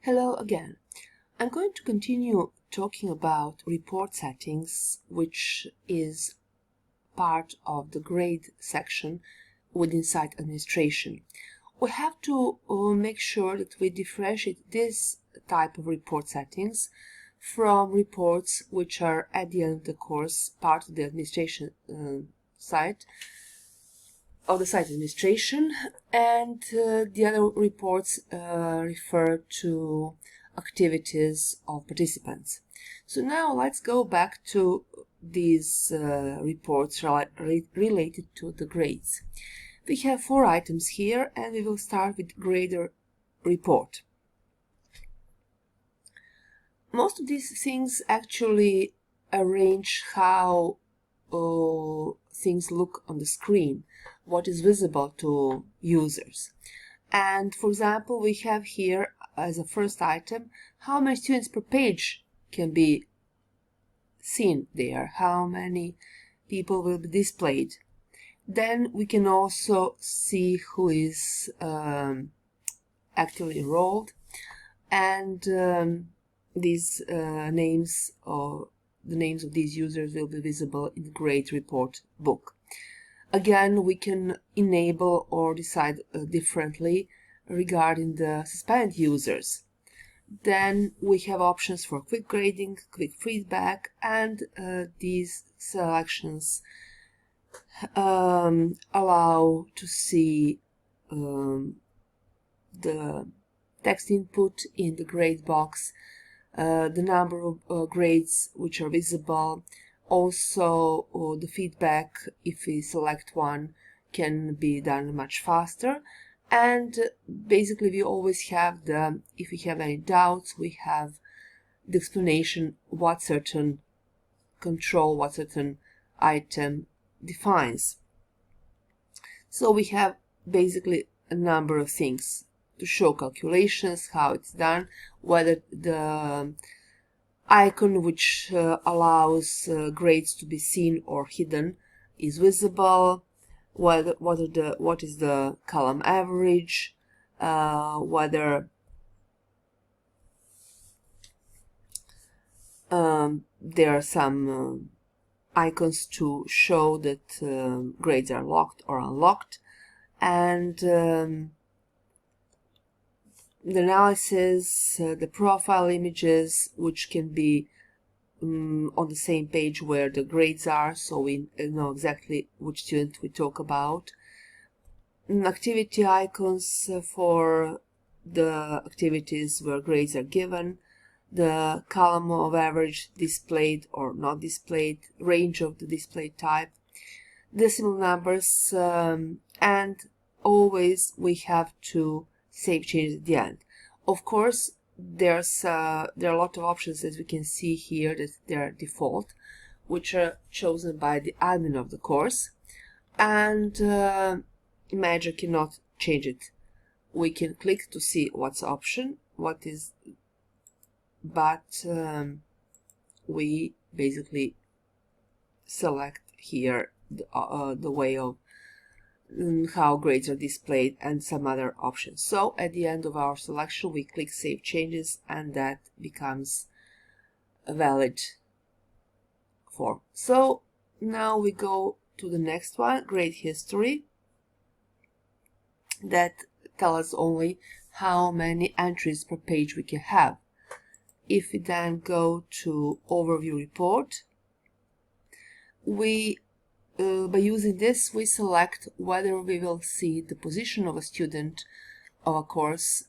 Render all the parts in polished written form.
Hello again. I'm going to continue talking about report settings, which is part of the grade section within site administration. We have to make sure that we differentiate this type of report settings from reports which are at the end of the course part of the administration site of the site administration, and the other reports refer to activities of participants. So now let's go back to these reports related to the grades. We have 4 items here, and we will start with grader report. Most of these things actually arrange how things look on the screen, what is visible to users. And for example, we have here as a first item how many students per page can be seen there, how many people will be displayed. Then we can also see who is actively enrolled, and these names or the names of these users will be visible in the grade report book. Again, we can enable or decide differently regarding the suspended users. Then we have options for quick grading, quick feedback, and these selections allow to see the text input in the grade box, the number of grades which are visible. Also, the feedback, if we select one, can be done much faster. And basically, we always have if we have any doubts, we have the explanation what certain control, what certain item defines. So we have basically a number of things to show calculations, how it's done, whether the icon which allows grades to be seen or hidden is visible, what is the column average, whether there are some icons to show that grades are locked or unlocked, and the analysis, the profile images, which can be on the same page where the grades are, so we know exactly which student we talk about. Activity icons for the activities where grades are given, the column of average displayed or not displayed, range of the display type, decimal numbers, and always we have to save changes at the end. Of course, there are a lot of options, as we can see here, that they are default, which are chosen by the admin of the course, and Manager cannot change it. We can click to see what's option, but we basically select here the way of how grades are displayed and some other options. So at the end of our selection, we click Save Changes, and that becomes a valid form. So now we go to the next one, Grade History, that tells us only how many entries per page we can have. If we then go to Overview Report, by using this, we select whether we will see the position of a student of a course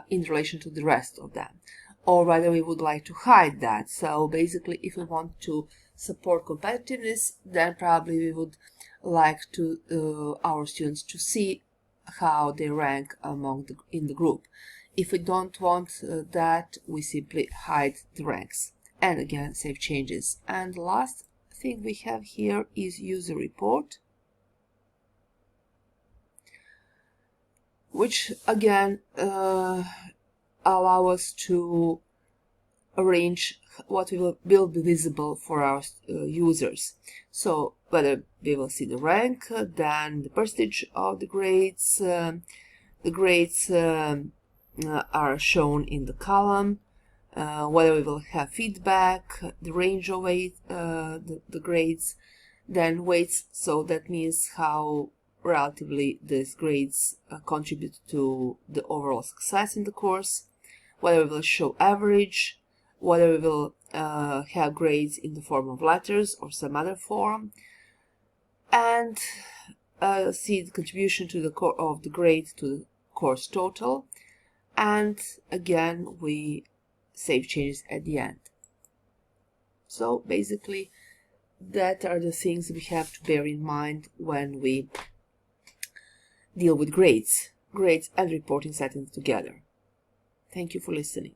in relation to the rest of them, or whether we would like to hide that. So basically, if we want to support competitiveness, then probably we would like to our students to see how they rank in the group. If we don't want that, we simply hide the ranks, and again save changes. And the last thing we have here is User Report, which again allow us to arrange what will be visible for our users. So whether they will see the rank, then the percentage of the grades, are shown in the column, whether we will have feedback, the range of weight, the grades, then weights, so that means how relatively these grades contribute to the overall success in the course, whether we will show average, whether we will have grades in the form of letters or some other form, and see the contribution to the of the grade to the course total, and again we save changes at the end. So basically that are the things we have to bear in mind when we deal with grades and reporting settings together. Thank you for listening.